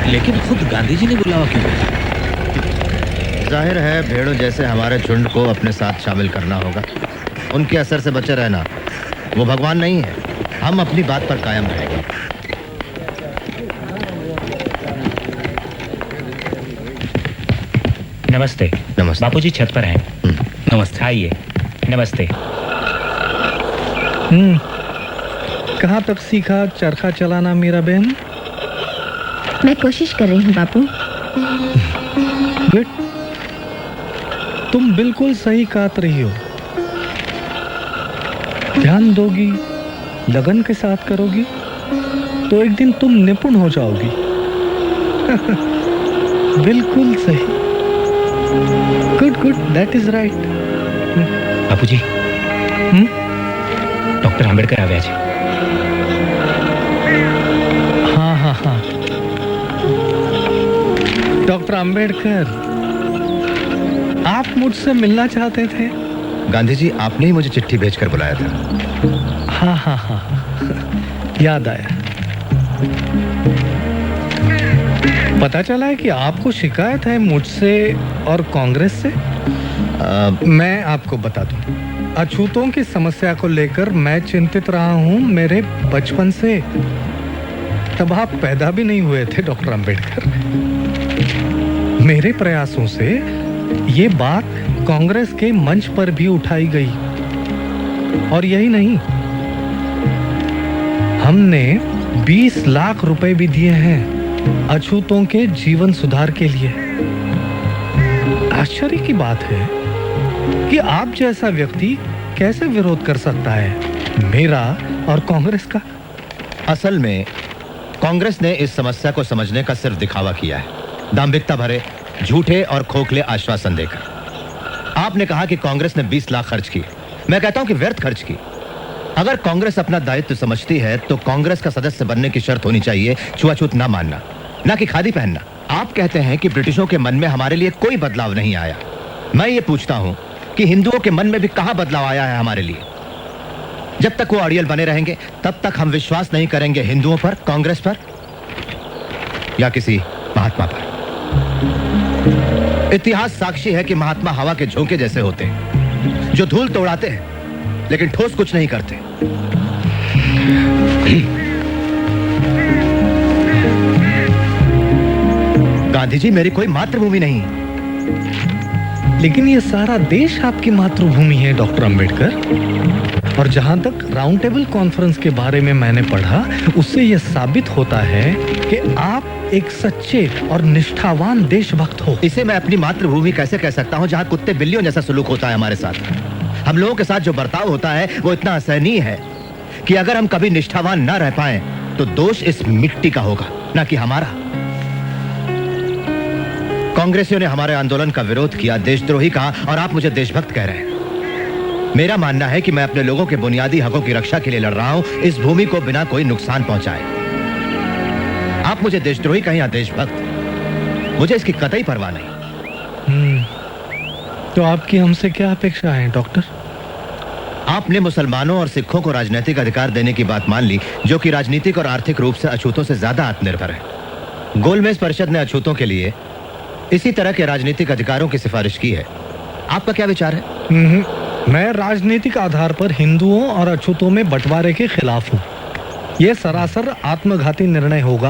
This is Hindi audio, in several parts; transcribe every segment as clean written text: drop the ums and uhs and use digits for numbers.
लेकिन खुद गांधी जी ने बुलावा क्यों भेजा? जाहिर है भेड़ों जैसे हमारे झुंड को अपने साथ शामिल करना होगा। उनके असर से बचे रहना। वो भगवान नहीं है। हम अपनी बात पर कायम रहेंगे। नमस्ते। नमस्ते। बापूजी छत पर हैं। नमस्ते। आइए। नमस्ते। कहाँ तक सीखा चरखा चलाना मेरा बहन? मैं कोशिश कर रही हूँ बापू। गुड। तुम बिल्कुल सही काट रही हो। ध्यान दोगी, लगन के साथ करोगी, तो एक दिन तुम निपुण हो जाओगी। बिल्कुल सही। Good good, that is right. Bapuji, doctor Ambedkar आवे आज। हाँ हाँ हाँ, डॉक्टर आंबेडकर, आप मुझसे मिलना चाहते थे? गांधी जी, आपने ही मुझे चिट्ठी भेजकर बुलाया था। हाँ हाँ हाँ, याद आया। पता चला है कि आपको शिकायत है मुझसे और कांग्रेस से। मैं आपको बता दूं, अछूतों की समस्या को लेकर मैं चिंतित रहा हूं मेरे बचपन से। तब आप पैदा भी नहीं हुए थे डॉक्टर अंबेडकर। मेरे प्रयासों से ये बात कांग्रेस के मंच पर भी उठाई गई। और यही नहीं, हमने 20 लाख रुपए भी दिए हैं अछूतों के जीवन सुधार के लिए। आश्चर्य की बात है कि आप जैसा व्यक्ति कैसे विरोध कर सकता है मेरा और कांग्रेस का। असल में कांग्रेस ने इस समस्या को समझने का सिर्फ दिखावा किया है, दांभिकता भरे झूठे और खोखले आश्वासन देकर। आपने कहा कि कांग्रेस ने 20 लाख खर्च किए। मैं कहता हूं कि व्यर्थ खर्च की। अगर कांग्रेस अपना दायित्व समझती है तो कांग्रेस का सदस्य बनने की शर्त होनी चाहिए छुआछूत ना मानना, ना कि खादी पहनना। आप कहते हैं कि ब्रिटिशों के मन में हमारे लिए कोई बदलाव नहीं आया। मैं ये पूछता हूं कि हिंदुओं के मन में भी कहां बदलाव आया है हमारे लिए? जब तक वो अड़ियल बने रहेंगे तब तक हम विश्वास नहीं करेंगे हिंदुओं पर, कांग्रेस पर या किसी महात्मा पर। इतिहास साक्षी है कि महात्मा हवा के झोंके जैसे होते हैं, जो धूल तो उड़ाते हैं लेकिन ठोस कुछ नहीं करते। गांधी जी, मेरी कोई मातृभूमि नहीं, लेकिन ये सारा देश आपकी मातृभूमि है डॉक्टर अंबेडकर। और जहां तक राउंड टेबल कॉन्फ्रेंस के बारे में मैंने पढ़ा, उससे यह साबित होता है कि आप एक सच्चे और निष्ठावान देशभक्त हो। इसे मैं अपनी मातृभूमि कैसे कह सकता हूं जहां कुत्ते बिल्लियों जैसा सलूक होता है हमारे साथ? हम लोगों के साथ जो बर्ताव होता है वो इतना असहनीय है कि अगर हम कभी निष्ठावान ना रह पाए तो दोष इस मिट्टी का होगा, ना कि हमारा। कांग्रेसियों ने हमारे आंदोलन का विरोध किया, देशद्रोही कहा, और आप मुझे देशभक्त कह रहे हैं। मेरा मानना है कि मैं अपने लोगों के बुनियादी हकों की रक्षा के लिए लड़ रहा हूं, इस भूमि को बिना कोई नुकसान पहुंचाए। आप मुझे देशद्रोही कहें या देशभक्त, मुझे इसकी कतई परवाह नहीं। तो आपकी हमसे क्या अपेक्षा है डॉक्टर? आपने मुसलमानों और सिखों को राजनीतिक अधिकार देने की बात मान ली, जो कि राजनीतिक और आर्थिक रूप से अछूतों से ज्यादा आत्मनिर्भर है। गोलमेज परिषद ने अछूतों के लिए इसी तरह के राजनीतिक अधिकारों की सिफारिश की है। आपका क्या विचार है? मैं राजनीतिक आधार पर हिंदुओं और अछूतों में बंटवारे के खिलाफ हूँ। यह सरासर आत्मघाती निर्णय होगा।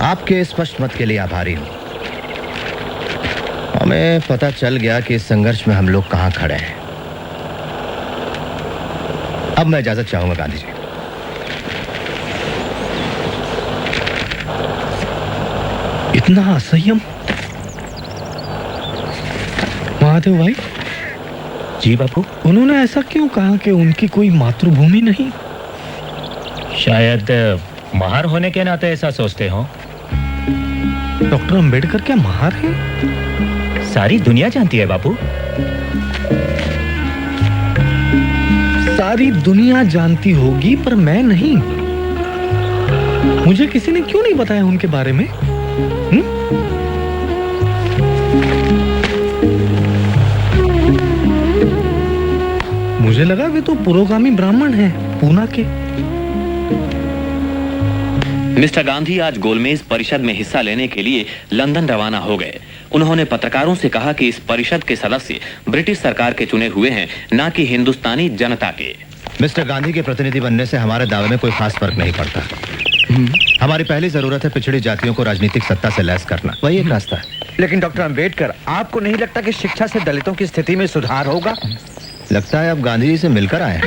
आपके स्पष्ट मत के लिए आभारी हूं। हमें पता चल गया कि इस संघर्ष में हम लोग कहां खड़े हैं। अब मैं इजाजत चाहूंगा गांधी जी। इतना असंयम? महादेव भाई। जी बापू। उन्होंने ऐसा क्यों कहा कि उनकी कोई मातृभूमि नहीं? शायद महार होने के नाते ऐसा सोचते हो। डॉक्टर अंबेडकर क्या महार हैं? सारी दुनिया जानती है बापू। सारी दुनिया जानती होगी पर मैं नहीं। मुझे किसी ने क्यों नहीं बताया उनके बारे में? मुझे लगा वे तो पुरोगामी ब्राह्मण हैं, पूना के। मिस्टर गांधी आज गोलमेज परिषद में हिस्सा लेने के लिए लंदन रवाना हो गए। उन्होंने पत्रकारों से कहा कि इस परिषद के सदस्य ब्रिटिश सरकार के चुने हुए हैं, न कि हिंदुस्तानी जनता के। मिस्टर गांधी के प्रतिनिधि बनने से हमारे दावे में कोई खास फर्क नहीं पड़ता। हमारी पहली जरूरत है पिछड़ी जातियों को राजनीतिक सत्ता से लैस करना, वही एक रास्ता है। लेकिन डॉक्टर अंबेडकर, आपको नहीं लगता कि शिक्षा से दलितों की स्थिति में सुधार होगा? लगता है अब गांधी जी से मिलकर आए हैं।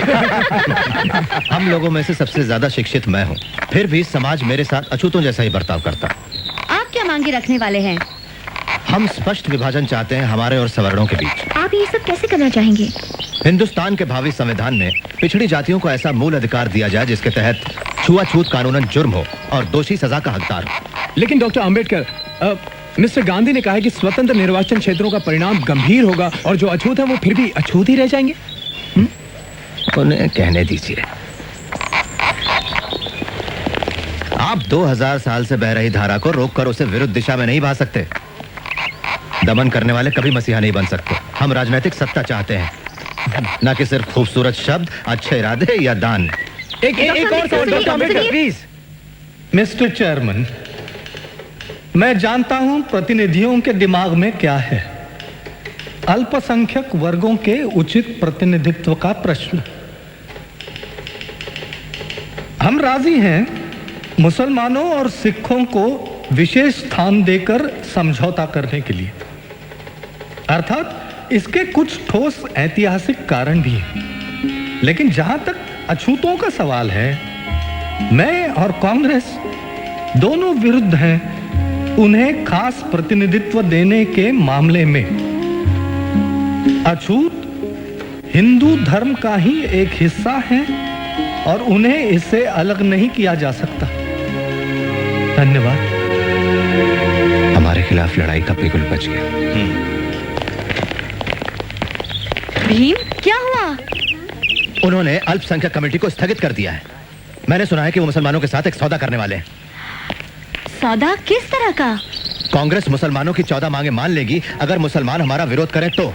हम लोगों में से सबसे ज्यादा शिक्षित मैं हूँ, फिर भी समाज मेरे साथ अछूतों जैसा ही बर्ताव करता। आप क्या मांगे रखने वाले हैं? हम स्पष्ट विभाजन चाहते हैं हमारे और सवर्णों के बीच। आप ये सब कैसे करना चाहेंगे? हिंदुस्तान के भावी संविधान में पिछड़ी जातियों को ऐसा मूल अधिकार दिया जाए जिसके तहत छुआछूत कानूनन जुर्म हो और दोषी सजा का हकदार हो। लेकिन डॉक्टर अंबेडकर, मिस्टर गांधी ने कहा है कि स्वतंत्र निर्वाचन क्षेत्रों का परिणाम गंभीर होगा और जो अछूत है वो फिर भी अछूत ही रह जाएंगे। उन्हें कहने दीजिए। आप 2000 साल से बह रही धारा को रोककर उसे विरुद्ध दिशा में नहीं बहा सकते। दमन करने वाले कभी मसीहा नहीं बन सकते। हम राजनीतिक सत्ता चाहते हैं, न कि सिर्फ खूबसूरत शब्द, अच्छे इरादे या दान। एक और सवाल doctor Ambedkar please. Mister chairman, मैं जानता हूं प्रतिनिधियों के दिमाग में क्या है। अल्पसंख्यक वर्गों के उचित प्रतिनिधित्व का प्रश्न। हम राजी हैं मुसलमानों और सिखों को विशेष स्थान देकर समझौता करने के लिए, अर्थात इसके कुछ ठोस ऐतिहासिक कारण भी हैं। लेकिन जहां तक अछूतों का सवाल है, मैं और कांग्रेस दोनों विरुद्ध हैं उन्हें खास प्रतिनिधित्व देने के मामले में। अछूत हिंदू धर्म का ही एक हिस्सा है और उन्हें इससे अलग नहीं किया जा सकता। धन्यवाद। हमारे खिलाफ लड़ाई का बिल्कुल बच गया। भीम, क्या हुआ? उन्होंने अल्पसंख्यक कमेटी को स्थगित कर दिया है। मैंने सुना है कि वो मुसलमानों के साथ एक सौदा करने वाले हैं। सौदा किस तरह का? कांग्रेस मुसलमानों की 14 मांगे मान लेगी अगर मुसलमान हमारा विरोध करें तो।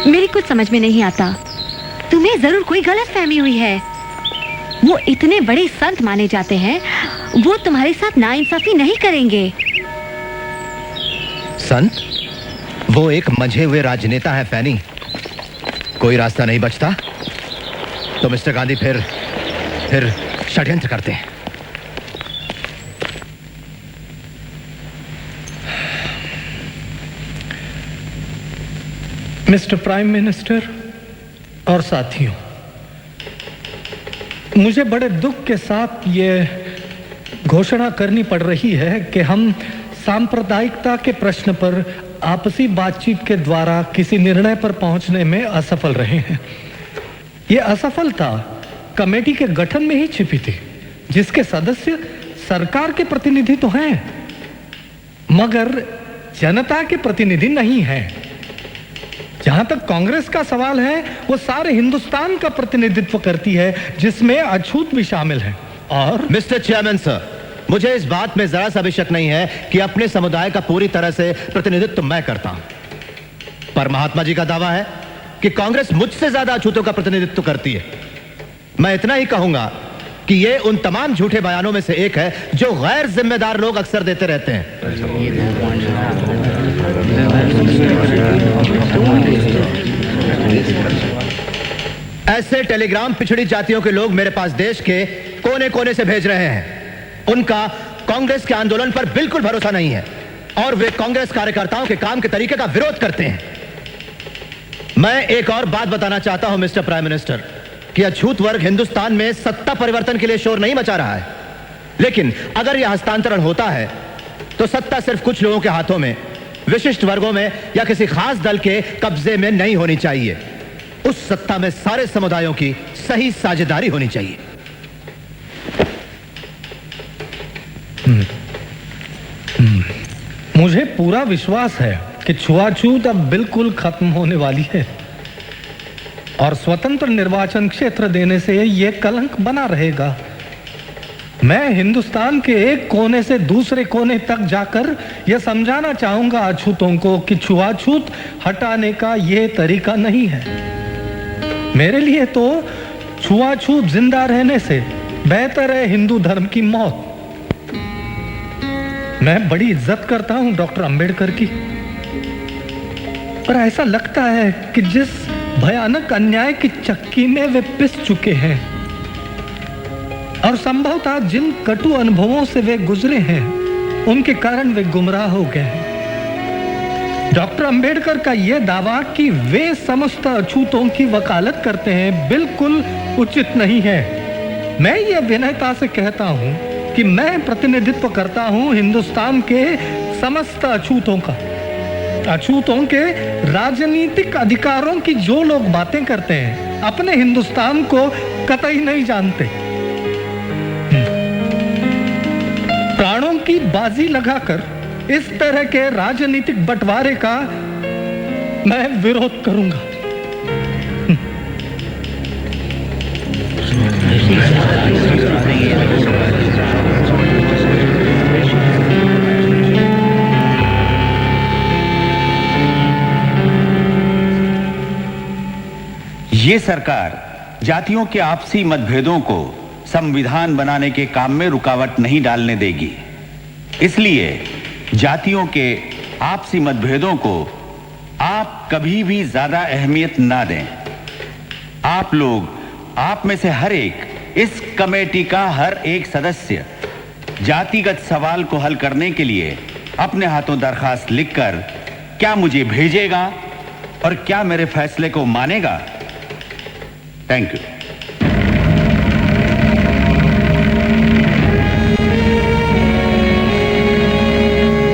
मेरी कुछ समझ में नहीं आता। तुम्हें जरूर कोई गलतफहमी हुई है। वो इतने बड़े संत माने जाते हैं, वो तुम्हारे साथ नाइंसाफी नहीं करेंगे। संत? वो एक मंझे हुए राजनेता है फैनी। कोई रास्ता नहीं बचता तो मिस्टर गांधी फिर षड्यंत्र करते हैं। मिस्टर प्राइम मिनिस्टर और साथियों, मुझे बड़े दुख के साथ ये घोषणा करनी पड़ रही है कि हम सांप्रदायिकता के प्रश्न पर आपसी बातचीत के द्वारा किसी निर्णय पर पहुंचने में असफल रहे हैं। ये असफलता कमेटी के गठन में ही छिपी थी, जिसके सदस्य सरकार के प्रतिनिधि तो हैं, मगर जनता के प्रतिनिधि नहीं हैं। जहां तक कांग्रेस का सवाल है, वो सारे हिंदुस्तान का प्रतिनिधित्व करती है, जिसमें अछूत भी शामिल है। और मिस्टर चेयरमैन सर, मुझे इस बात में जरा सा भी शक नहीं है कि अपने समुदाय का पूरी तरह से प्रतिनिधित्व मैं करता हूं, पर महात्मा जी का दावा है कि कांग्रेस मुझसे ज्यादा अछूतों का प्रतिनिधित्व करती है। मैं इतना ही कहूंगा कि ये उन तमाम झूठे बयानों में से एक है जो गैर जिम्मेदार लोग अक्सर देते रहते हैं। ऐसे टेलीग्राम पिछड़ी जातियों के लोग मेरे पास देश के कोने कोने से भेज रहे हैं। उनका कांग्रेस के आंदोलन पर बिल्कुल भरोसा नहीं है और वे कांग्रेस कार्यकर्ताओं के काम के तरीके का विरोध करते हैं। मैं एक और बात बताना चाहता हूं मिस्टर प्राइम मिनिस्टर, कि अछूत वर्ग हिंदुस्तान में सत्ता परिवर्तन के लिए शोर नहीं मचा रहा है, लेकिन अगर यह हस्तांतरण होता है तो सत्ता सिर्फ कुछ लोगों के हाथों में, विशिष्ट वर्गों में या किसी खास दल के कब्जे में नहीं होनी चाहिए। उस सत्ता में सारे समुदायों की सही साझेदारी होनी चाहिए। मुझे पूरा विश्वास है कि छुआछूत अब बिल्कुल खत्म होने वाली है और स्वतंत्र निर्वाचन क्षेत्र देने से यह कलंक बना रहेगा। मैं हिंदुस्तान के एक कोने से दूसरे कोने तक जाकर यह समझाना चाहूंगा अछूतों को कि छुआछूत हटाने का यह तरीका नहीं है। मेरे लिए तो छुआछूत जिंदा रहने से बेहतर है हिंदू धर्म की मौत। मैं बड़ी इज्जत करता हूं डॉक्टर अंबेडकर की, पर ऐसा लगता है कि जिस भयानक अन्याय की चक्की में वे पिस चुके हैं और संभवतः जिन कटु अनुभवों से वे गुजरे हैं, उनके कारण वे गुमराह हो गए हैं। डॉक्टर अंबेडकर का यह दावा कि वे समस्त अछूतों की वकालत करते हैं बिल्कुल उचित नहीं है। मैं ये विनयता से कहता हूं कि मैं प्रतिनिधित्व करता हूं हिंदुस्तान के समस्त अछूतों का। अछूतों के राजनीतिक अधिकारों की जो लोग बातें करते हैं, अपने हिंदुस्तान को कतई नहीं जानते। प्राणों की बाजी लगाकर इस तरह के राजनीतिक बंटवारे का मैं विरोध करूंगा। ये सरकार जातियों के आपसी मतभेदों को संविधान बनाने के काम में रुकावट नहीं डालने देगी। इसलिए जातियों के आपसी मतभेदों को आप कभी भी ज्यादा अहमियत ना दें। आप लोग, आप में से हर एक, इस कमेटी का हर एक सदस्य जातिगत सवाल को हल करने के लिए अपने हाथों दरखास्त लिखकर क्या मुझे भेजेगा और क्या मेरे फैसले को मानेगा। Thank you.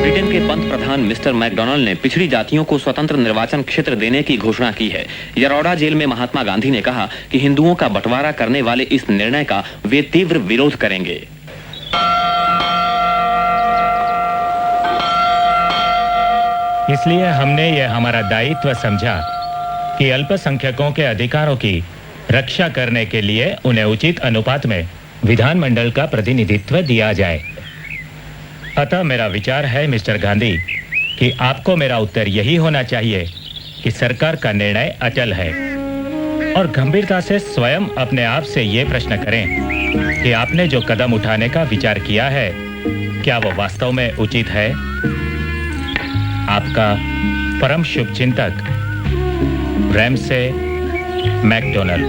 ब्रिटेन के पंत प्रधान मिस्टर मैकडोनाल्ड ने पिछड़ी जातियों को स्वतंत्र निर्वाचन क्षेत्र देने की घोषणा की है। यरोडा जेल में महात्मा गांधी ने कहा कि हिंदुओं का बंटवारा करने वाले इस निर्णय का वे तीव्र विरोध करेंगे। इसलिए हमने यह हमारा दायित्व समझा कि अल्पसंख्यकों के अधिकारों की रक्षा करने के लिए उन्हें उचित अनुपात में विधानमंडल का प्रतिनिधित्व दिया जाए। अतः मेरा विचार है मिस्टर गांधी कि आपको मेरा उत्तर यही होना चाहिए कि सरकार का निर्णय अचल है, और गंभीरता से स्वयं अपने आप से ये प्रश्न करें कि आपने जो कदम उठाने का विचार किया है, क्या वो वास्तव में उचित है। आपका परम शुभचिंतक रैमसे मैकडोनाल्ड।